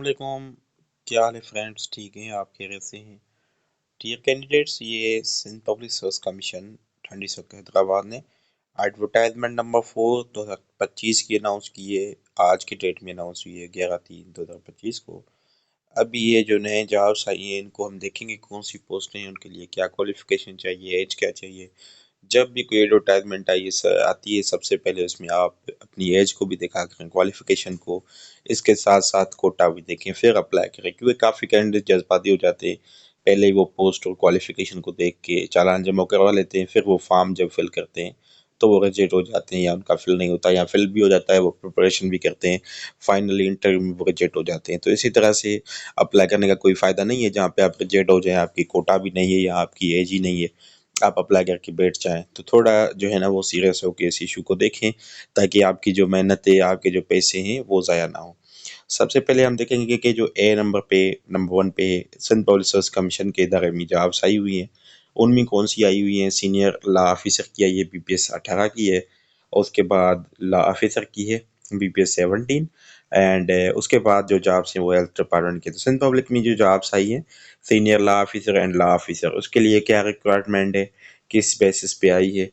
वालेकुम। क्या हाल है फ्रेंड्स? ठीक हैं? आप खैरियत से हैं? डियर कैंडिडेट्स, ये सिंध पब्लिक सर्विस कमीशन ठंडी सक हैदराबाद ने एडवर्टाइजमेंट नंबर 4 2025 की अनाउंस की है। आज की डेट में अनाउंस हुई है 11/3/2025 को। अभी ये जो नए जॉब्स आई हैं इनको हम देखेंगे कौन सी पोस्ट हैं, उनके लिए क्या क्वालिफिकेशन चाहिए, एज क्या चाहिए। जब भी कोई एडवर्टाइजमेंट आती है सबसे पहले उसमें आप अपनी एज को भी दिखा करें, क्वालिफिकेशन को, इसके साथ साथ कोटा भी देखें फिर अप्लाई करें, क्योंकि काफ़ी कैंडिडेट जज्बाती हो जाते हैं। पहले ही वो पोस्ट और क्वालिफिकेशन को देख के चालान जमा करवा लेते हैं, फिर वो फॉर्म जब फिल करते हैं तो वो रिजेक्ट हो जाते हैं या उनका फिल नहीं होता, या फिल भी हो जाता है, वो प्रिपरेशन भी करते हैं, फाइनली इंटरव्यू में वो रिजेक्ट हो जाते हैं। तो इसी तरह से अप्लाई करने का कोई फ़ायदा नहीं है जहाँ पे आप रिजेक्ट हो जाए, आपकी कोटा भी नहीं है या आपकी एज ही नहीं है, आप अप्लाई करके बैठ जाएँ। तो थोड़ा जो है ना वो सीरियस होके इस इश्यू को देखें, ताकि आपकी जो मेहनत है, आपके जो पैसे हैं वो ज़ाया ना हो। सबसे पहले हम देखेंगे कि जो नंबर 1 पे सिंध पब्लिक सर्विस कमीशन के इदारे में जॉब्स आई हुई हैं, उनमें कौन-सी आई हुई हैं? सीनियर लॉ ऑफ़िसर की आई है, बीपीएस 18 की है, और उसके बाद लॉ ऑफ़िसर की है, बीपीएस 17, एंड उसके बाद जो जॉब्स हैं वो हेल्थ डिपार्टमेंट की। तो सिंध पब्लिक में जो जॉब्स आई हैं, senior law officer and law officer, उसके लिए क्या रिक्वायरमेंट है, किस बेसिस पे आई है?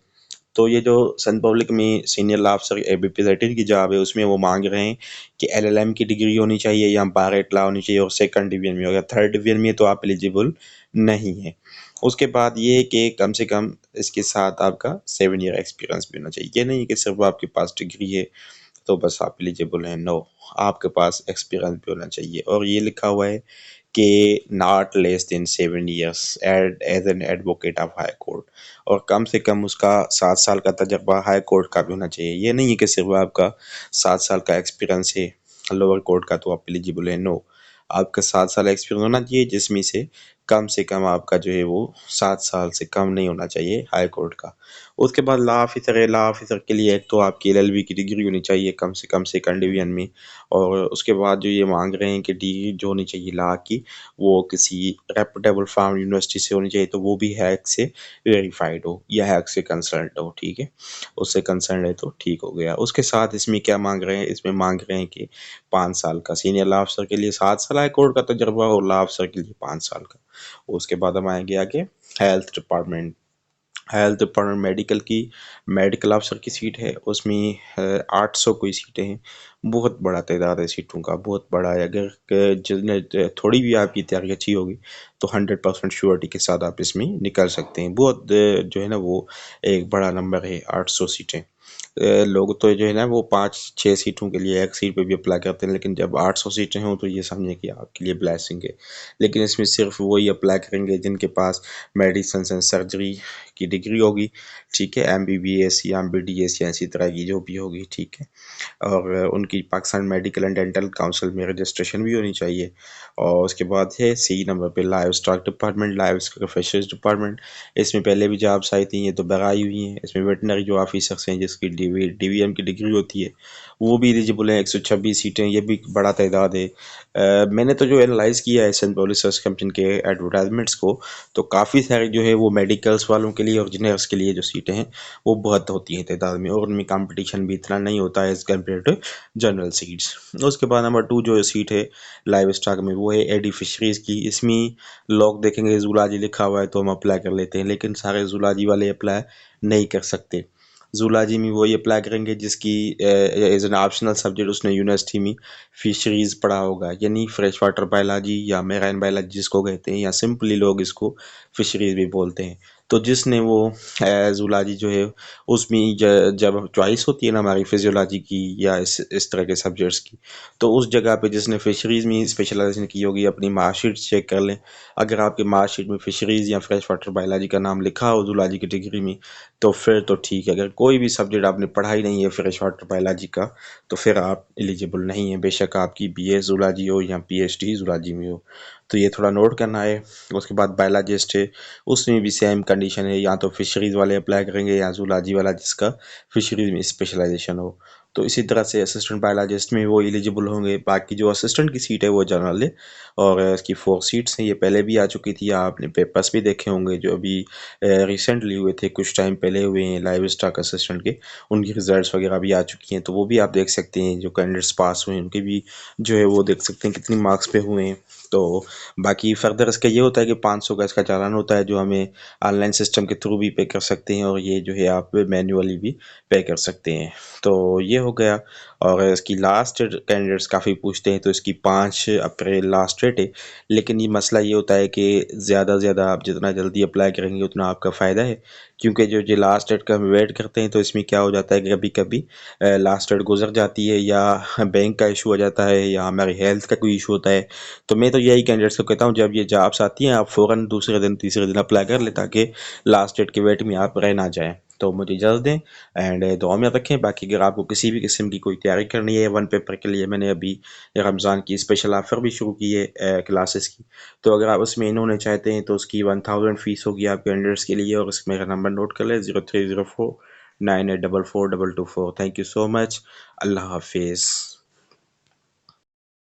तो ये जो सन पब्लिक में सीनियर लॉ अफसर एबीपी 13 की जॉब है, उसमें वो मांग रहे हैं कि एलएलएम की डिग्री होनी चाहिए या बार एट लॉ होनी चाहिए, और सेकंड डिवीजन में हो गया, थर्ड डिवीजन में तो आप एलिजिबल नहीं है। उसके बाद ये है कि कम से कम इसके साथ आपका 7 ईयर एक्सपीरियंस भी होना चाहिए। ये नहीं है कि सिर्फ आपके पास डिग्री है तो बस आप एलिजिबल हैं, नो, आपके पास एक्सपीरियंस भी होना चाहिए। और ये लिखा हुआ है कि not less than 7 years as an advocate of high court, और कम से कम उसका 7 साल का तजर्बा हाई कोर्ट का भी होना चाहिए। ये नहीं है कि सिर्फ आपका 7 साल का एक्सपीरियंस है लोअर कोर्ट का तो आप एलिजिबल है, नो, आपका 7 साल एक्सपीरियंस होना चाहिए, जिसमें से कम आपका जो है वो 7 साल से कम नहीं होना चाहिए हाई कोर्ट का। उसके बाद लॉ ऑफिसर है, लॉ ऑफिसर के लिए एक तो आपकी एलएलबी की डिग्री होनी चाहिए कम से कम सेकंड डिवीजन में, और उसके बाद जो ये मांग रहे हैं कि डिग्री जो होनी चाहिए लॉ की, वो किसी रेपुटेबल फार्म यूनिवर्सिटी से होनी चाहिए, तो वो भी हैक से वेरीफाइड हो या हैक से कंसल्ट हो, ठीक है, उससे कंसर्न है तो ठीक हो गया। उसके साथ इसमें क्या मांग रहे हैं, इसमें मांग रहे हैं कि 5 साल का सीनियर लॉ अफसर के लिए 7 साल हाई कोर्ट का तजर्बा, और लॉ अफसर के लिए 5 साल का। उसके बाद हम आएंगे आगे health department. Health department medical अफसर की सीट है, उसमें 800 कोई सीटें हैं। बहुत बड़ा तादाद है सीटों का, बहुत बड़ा है। अगर जिसने थोड़ी भी आपकी तैयारी अच्छी होगी तो 100% श्योरिटी के साथ आप इसमें निकल सकते हैं। बहुत जो है ना वो एक बड़ा नंबर है, 800 सीटें। लोग तो जो है ना वो 5-6 सीटों के लिए एक सीट पे भी अप्लाई करते हैं, लेकिन जब 800 सीटें हों तो ये समझें कि आपके लिए ब्लेसिंग है। लेकिन इसमें सिर्फ वही अप्लाई करेंगे जिनके पास मेडिसिन एंड सर्जरी की डिग्री होगी, ठीक है, एमबीबीएस या एमबीडीएस या इसी तरह की जो भी होगी, ठीक है, और उनकी Pakistan medical and dental council में रजिस्ट्रेशन भी होनी चाहिए। और उसके बाद है सी नंबर पे livestock department, livestock fishers department. इसमें पहले भी जॉब्स आई थी, ये तो बगाई हुई हैं। इसमें वेटनरी जो ऑफिसर्स हैं जिसकी डीवीएम की डिग्री होती है वो भी एलिजिबल है, 126 सीटें, ये भी बड़ा तादाद है। मैंने तो जो एनालाइज किया है सेंट पॉल रिसर्च कमीशन के एडवर्टाइजमेंट्स को, तो काफ़ी सारे जो है वो मेडिकल्स वालों के लिए और इंजीनियर्स के लिए जो सीटें हैं वो बहुत होती हैं तादाद में, और उनमें कंपटीशन भी इतना नहीं होता है as compare to general seats. उसके बाद नंबर 2 जो सीट है लाइव स्टॉक में, वो है एडी फिशरीज़ की। इसमें लोग देखेंगे जूलॉजी लिखा हुआ है तो हम अप्लाई कर लेते हैं, लेकिन सारे जूलॉजी वाले अप्लाई नहीं कर सकते। जूलॉजी में वही अप्लाई करेंगे जिसकी एज एन ऑप्शनल सब्जेक्ट उसने यूनिवर्सिटी में फिशरीज़ पढ़ा होगा, यानी फ्रेश वाटर बायोलॉजी या मेराइन बायोलॉजी जिसको कहते हैं, या सिंपली लोग इसको फिशरीज़ भी बोलते हैं। तो जिसने वो जूलॉजी जो है उसमें जब चॉइस होती है ना हमारी फिजियोलॉजी की या इस तरह के सब्जेक्ट्स की, तो उस जगह पे जिसने फिशरीज़ में स्पेशलाइजेशन की होगी अपनी मार्कशीट चेक कर लें। अगर आपकी मार्कशीट में फिशरीज़ या फ्रेश वाटर बायोलॉजी का नाम लिखा हो जूलॉजी की डिग्री में तो फिर तो ठीक है। अगर कोई भी सब्जेक्ट आपने पढ़ा ही नहीं है फ्रेश वाटर बायोलॉजी का तो फिर आप एलिजिबल नहीं हैं, बेशक आपकी बीए जूलॉजी हो या पीएचडी जूलॉजी में हो। तो ये थोड़ा नोट करना है। उसके बाद बायोलॉजिस्ट है, उसमें भी सेम कंडीशन है, या तो फिशरीज़ वाले अप्लाई करेंगे या जूलॉजी वाला जिसका फिशरीज़ में स्पेशलाइजेशन हो। तो इसी तरह से असिस्टेंट बायोलॉजिस्ट में वो एलिजिबल होंगे। बाकी जो असिस्टेंट की सीट है वो जनरल है, और इसकी 4 सीट्स हैं। ये पहले भी आ चुकी थी, आपने पेपर्स भी देखे होंगे जो अभी रिसेंटली हुए थे, कुछ टाइम पहले हुए हैं लाइव स्टॉक असिस्टेंट के। उनकी रिजल्ट्स वगैरह भी आ चुकी हैं, तो वो भी आप देख सकते हैं। जो कैंडिडेट्स पास हुए हैं उनके भी जो है वो देख सकते हैं कितनी मार्क्स पे हुए हैं। तो बाकी फर्दर इसका ये होता है कि 500 का इसका चालान होता है, जो हमें ऑनलाइन सिस्टम के थ्रू भी पे कर सकते हैं, और ये जो है आप मैन्युअली भी पे कर सकते हैं। तो ये हो गया। और इसकी लास्ट कैंडिडेट्स काफ़ी पूछते हैं, तो इसकी 5 अप्रैल लास्ट डेट है। लेकिन ये मसला ये होता है कि ज़्यादा से ज़्यादा आप जितना जल्दी अप्लाई करेंगे उतना आपका फ़ायदा है, क्योंकि जो लास्ट डेट का हम वेट करते हैं तो इसमें क्या हो जाता है कि कभी कभी लास्ट डेट गुजर जाती है, या बैंक का इशू हो जाता है, या हमारी हेल्थ का कोई इशू होता है। तो मैं तो यही कैंडिडेट्स को कहता हूँ, जब ये जॉब्स आती हैं आप फ़ौरन दूसरे दिन तीसरे दिन अप्लाई कर ले, ताकि लास्ट डेट के वेट में आप रह ना जाएँ। तो मुझे इजाज़त दें, एंड दुआ में रखें। बाकी अगर आपको किसी भी किस्म की कोई तैयारी करनी है वन पेपर के लिए, मैंने अभी रमज़ान की स्पेशल ऑफ़र भी शुरू की है क्लासेस की। तो अगर आप उसमें इन होने चाहते हैं तो उसकी 1000 फ़ीस होगी आप कैंडिडेट्स के लिए, और उसमें मेरा नंबर नोट कर लें, 0304 9844 224। Thank you so much. अल्लाह हाफिज़।